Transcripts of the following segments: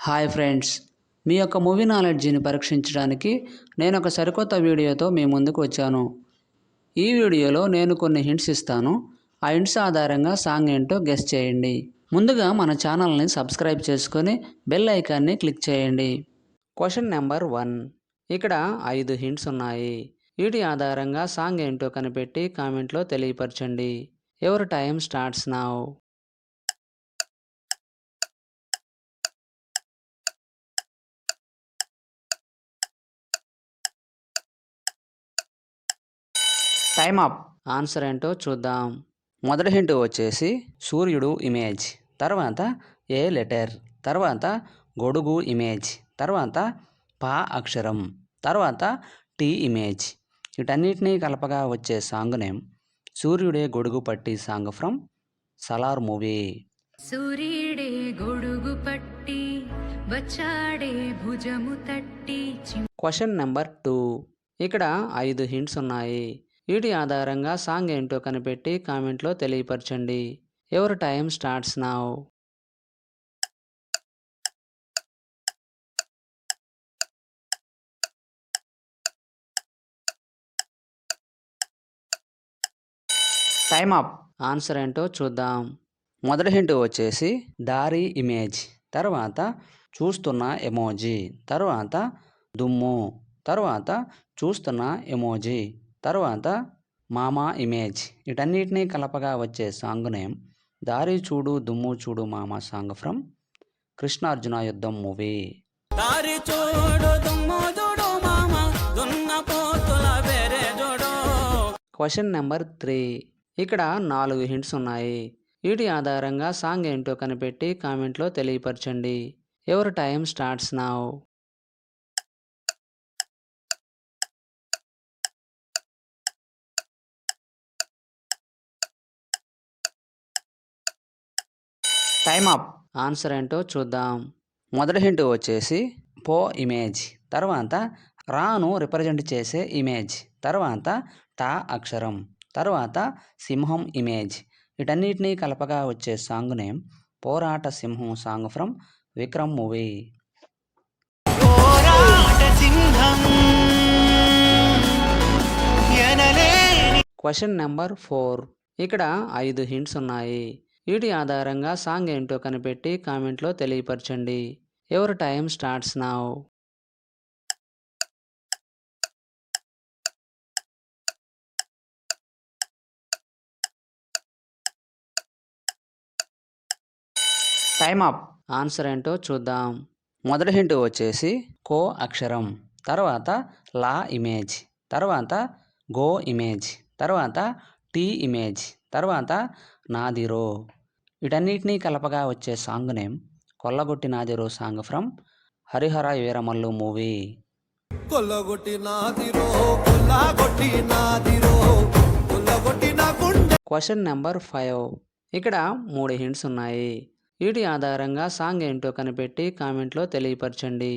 Hi friends, మీ యొక్క movie నాలెడ్జిని పరీక్షించడానికి నేను ఒక సరికొత్త వీడియోతో మీ ముందుకు వచ్చాను. ఈ వీడియోలో నేను కొన్ని హింట్స్ ఇస్తాను. ఆ హింట్స్ ఆధారంగా సాంగ్ ఏంటో గెస్ చేయండి. ముందుగా మన ఛానల్ని సబ్స్క్రైబ్ చేసుకొని బెల్ ఐకాన్ని క్లిక్ చేయండి. Question number 1. ఇక్కడ 5 హింట్స్ ఉన్నాయి. వీటి ఆధారంగా సాంగ్ ఏంటో కనిపెట్టి కామెంట్లో తెలియపరచండి. Your time starts now. Time up. Answer ఏంటో చూద్దాం. మొదటి హింట్ వచ్చేసి సూర్యుడు ఇమేజ్, తర్వాత ఏ లెటర్, తర్వాత గొడుగు ఇమేజ్, తర్వాత పా అక్షరం, తర్వాత టీ ఇమేజ్. వీటన్నిటినీ కలపగా వచ్చే సాంగ్ నేమ్ సూర్యుడే గొడుగు పట్టి సాంగ్ ఫ్రమ్ సలార్ మూవీ. సూర్యుడే గొడుగు పట్టి వచ్చాడే భుజము తట్టి. Question number 2. ఇక్కడ 5 హింట్స్ ఉన్నాయి. వీటి ఆధారంగా సాంగ్ ఏంటో కనిపెట్టి కామెంట్లో తెలియపరచండి. Your time starts now. Time up. Answer ఏంటో చూద్దాం. మొదటి హింట్ వచ్చేసి దారి ఇమేజ్, తర్వాత చూస్తున్న ఎమోజీ, తర్వాత దుమ్ము, తర్వాత చూస్తున్న ఎమోజీ, తర్వాత మామా ఇమేజ్. వీటన్నిటినీ కలపగా వచ్చే సాంగ్ నేమ్ దారి చూడు దుమ్ము చూడు మామా సాంగ్ ఫ్రమ్ కృష్ణార్జున యుద్ధం మూవీ. Question number 3. ఇక్కడ 4 హింట్స్ ఉన్నాయి. వీటి ఆధారంగా సాంగ్ ఏంటో కనిపెట్టి కామెంట్లో తెలియపరచండి. Your time starts now. Time up. Answer ఏంటో చూద్దాం. మొదటి హింట్ వచ్చేసి పో ఇమేజ్, తర్వాత రాను రిప్రజెంట్ చేసే ఇమేజ్, తర్వాత టా అక్షరం, తర్వాత సింహం ఇమేజ్. వీటన్నిటినీ కలపగా వచ్చే సాంగ్ నేమ్ పోరాట సింహం song from Vikram movie. Question number 4. ఇక్కడ 5 హింట్స్ ఉన్నాయి. వీటి ఆధారంగా సాంగ్ ఏంటో కనిపెట్టి కామెంట్లో తెలియపరచండి. Your time starts now. Time up. Answer ఏంటో చూద్దాం. మొదటి హింట్ వచ్చేసి కో అక్షరం, తర్వాత లా ఇమేజ్, తర్వాత గో ఇమేజ్, తర్వాత టీ ఇమేజ్, తర్వాత నాదిరో. వీటన్నిటినీ కలపగా వచ్చే సాంగ్ నేమ్ కొల్లగొట్టి నాదిరో song from Harihara Veeramallu movie. Question number 5. ఇక్కడ 3 హింట్స్ ఉన్నాయి. వీటి ఆధారంగా సాంగ్ ఏంటో కనిపెట్టి కామెంట్లో తెలియపరచండి.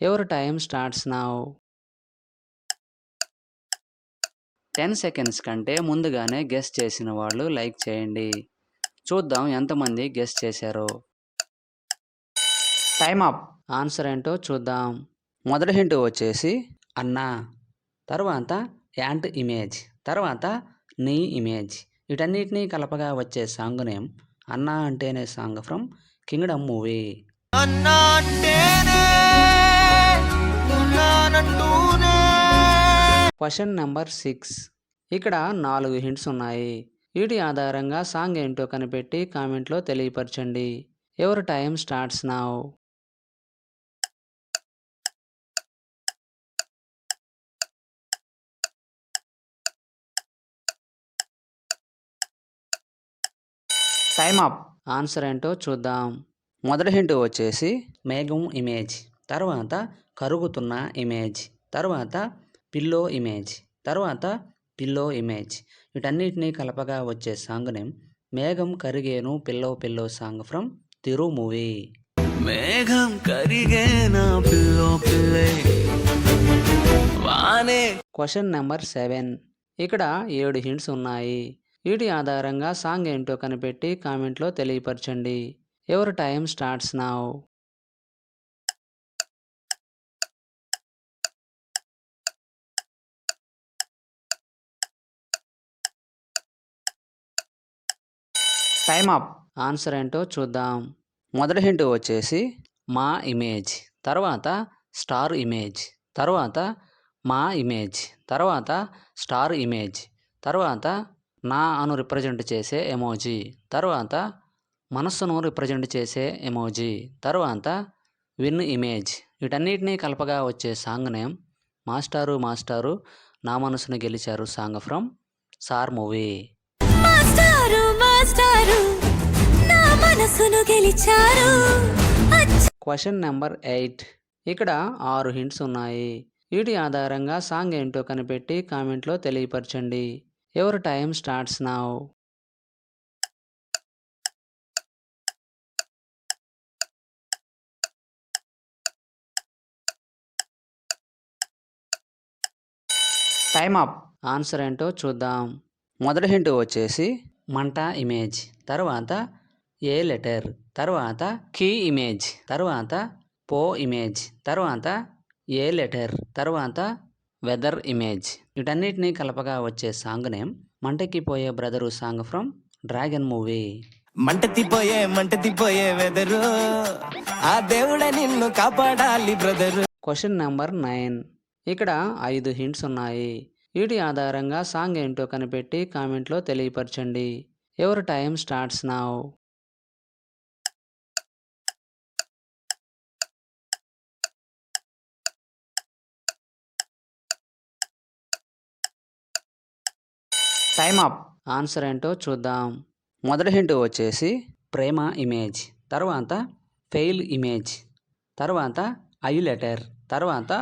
Your time starts now. 10 seconds కంటే ముందుగానే గెస్ చేసిన వాళ్ళు లైక్ చేయండి. చూద్దాం ఎంతమంది గెస్ చేశారో. Time up. ఆన్సర్ ఏంటో చూద్దాం. మొదటి హింట్ వచ్చేసి అన్నా, తర్వాత యాంట్ ఇమేజ్, తర్వాత నీ ఇమేజ్. వీటన్నిటినీ కలపగా వచ్చే సాంగ్ నేమ్ అన్నా అంటేనే song from Kingdom movie. Question number 6. ఇక్కడ 4 హింట్స్ ఉన్నాయి. వీటి ఆధారంగా సాంగ్ ఏంటో కనిపెట్టి కామెంట్లో తెలియపరచండి. Your time starts now. Time up. Answer ఏంటో చూద్దాం. మొదటి హింట్ వచ్చేసి మేఘం ఇమేజ్, తర్వాత కరుగుతున్న ఇమేజ్, తర్వాత పిల్లో ఇమేజ్, తర్వాత పిల్లో ఇమేజ్. వీటన్నిటినీ కలపగా వచ్చే సాంగ్ నేమ్ మేఘం కరిగేను పిల్లో పిల్లో సాంగ్ ఫ్రమ్ తిరు మూవీ. మేఘం కరిగేనా పిల్లో పిల్లే. Question number 7. ఇక్కడ 7 హింట్స్ ఉన్నాయి. వీటి ఆధారంగా సాంగ్ ఏంటో కనిపెట్టి కామెంట్లో తెలియపరచండి. Your time starts now. Time up. Answer ఏంటో చూద్దాం. మొదటి హింట్ వచ్చేసి మా ఇమేజ్, తర్వాత స్టార్ ఇమేజ్, తర్వాత మా ఇమేజ్, తర్వాత స్టార్ ఇమేజ్, తర్వాత నా అను రిప్రజెంట్ చేసే ఎమోజీ, తర్వాత మనస్సును రిప్రజెంట్ చేసే ఎమోజీ, తర్వాత విన్ ఇమేజ్. వీటన్నిటినీ కలపగా వచ్చే సాంగ్ నేమ్ మాస్టారు మాస్టారు నా మనసును గెలిచారు సాంగ్ ఫ్రమ్ సార్ మూవీ. మాస్టారు మాస్టారు నా మనసును గెలిచారు. Question number 8. ఇక్కడ 6 హింట్స్ ఉన్నాయి. వీటి ఆధారంగా సాంగ్ ఏంటో కనిపెట్టి కామెంట్లో తెలియపరచండి. Your time starts now. Time up. Answer ఏంటో చూద్దాం. మొదటి హింట్ వచ్చేసి మంట ఇమేజ్, తర్వాత ఏ లెటర్, తర్వాత కీ ఇమేజ్, తర్వాత పో ఇమేజ్, తర్వాత ఏ లెటర్, తర్వాత వెదర్ ఇమేజ్. వీటన్నిటినీ కలపగా వచ్చే సాంగ్ నేమ్ మంటకిపోయే బ్రదరు సాంగ్ ఫ్రమ్ డ్రాగన్ మూవీ. మంటతిపోయే వెదరు ఆ దేవుడే నిన్ను కాపాడాలి బ్రదరు. Question number 9. ఇక్కడ 5 హింట్స్ ఉన్నాయి. వీటి ఆధారంగా సాంగ్ ఏంటో కనిపెట్టి కామెంట్లో తెలియపరచండి. Your time starts now. Time up. Answer ఏంటో చూద్దాం. మొదటి హింట్ వచ్చేసి ప్రేమ ఇమేజ్, తర్వాత ఫెయిల్ ఇమేజ్, తర్వాత ఐ లెటర్, తర్వాత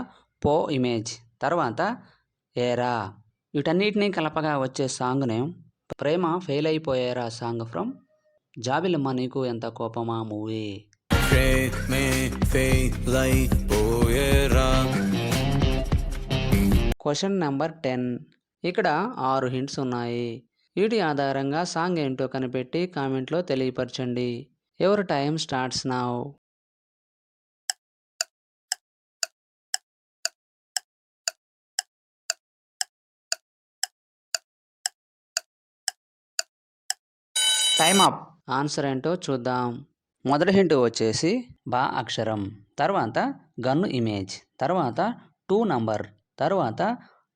పో ఇమేజ్, తర్వాత ఏరా. వీటన్నిటినీ కలపగా వచ్చే సాంగ్ నేమ్ ప్రేమ ఫెయిల్ అయిపోయేరా సాంగ్ ఫ్రమ్ జాబిలమ్మ నీకు ఎంత కోపమా మూవీ. Question number 10. ఇక్కడ 6 హింట్స్ ఉన్నాయి. వీటి ఆధారంగా సాంగ్ ఏంటో కనిపెట్టి కామెంట్లో తెలియపరచండి. Your time starts now. Time up. Answer ఏంటో చూద్దాం. మొదటి హింట్ వచ్చేసి బా అక్షరం, తర్వాత గన్ను ఇమేజ్, తర్వాత 2 నంబర్, తర్వాత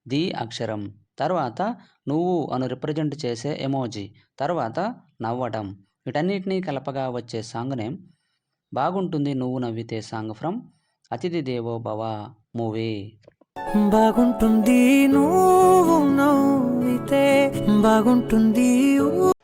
ది అక్షరం, తర్వాత నువ్వు అను రిప్రజెంట్ చేసే ఎమోజీ, తర్వాత నవ్వటం. వీటన్నిటినీ కలపగా వచ్చే సాంగ్ నేమ్ బాగుంటుంది నువ్వు నవ్వితే సాంగ్ ఫ్రమ్ అతిథి దేవో భవ మూవీ. బాగుంటుంది నువ్వు నవ్వితే బాగుంటుంది.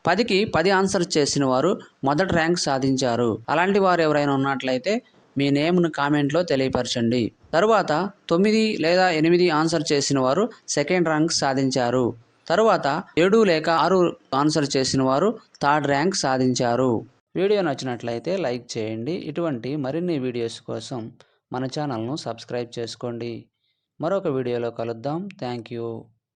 10కి 10 ఆన్సర్ చేసిన వారు మొదటి ర్యాంక్ సాధించారు. అలాంటి వారు ఎవరైనా ఉన్నట్లయితే మీ నేమ్ను కామెంట్లో తెలియపరచండి. తరువాత 9 లేదా 8 ఆన్సర్ చేసిన వారు సెకండ్ ర్యాంక్ సాధించారు. తరువాత 7 లేక 6 ఆన్సర్ చేసిన వారు థర్డ్ ర్యాంక్ సాధించారు. వీడియో నచ్చినట్లయితే లైక్ చేయండి. ఇటువంటి మరిన్ని వీడియోస్ కోసం మన ఛానల్ను సబ్స్క్రైబ్ చేసుకోండి. మరొక వీడియోలో కలుద్దాం. Thank you.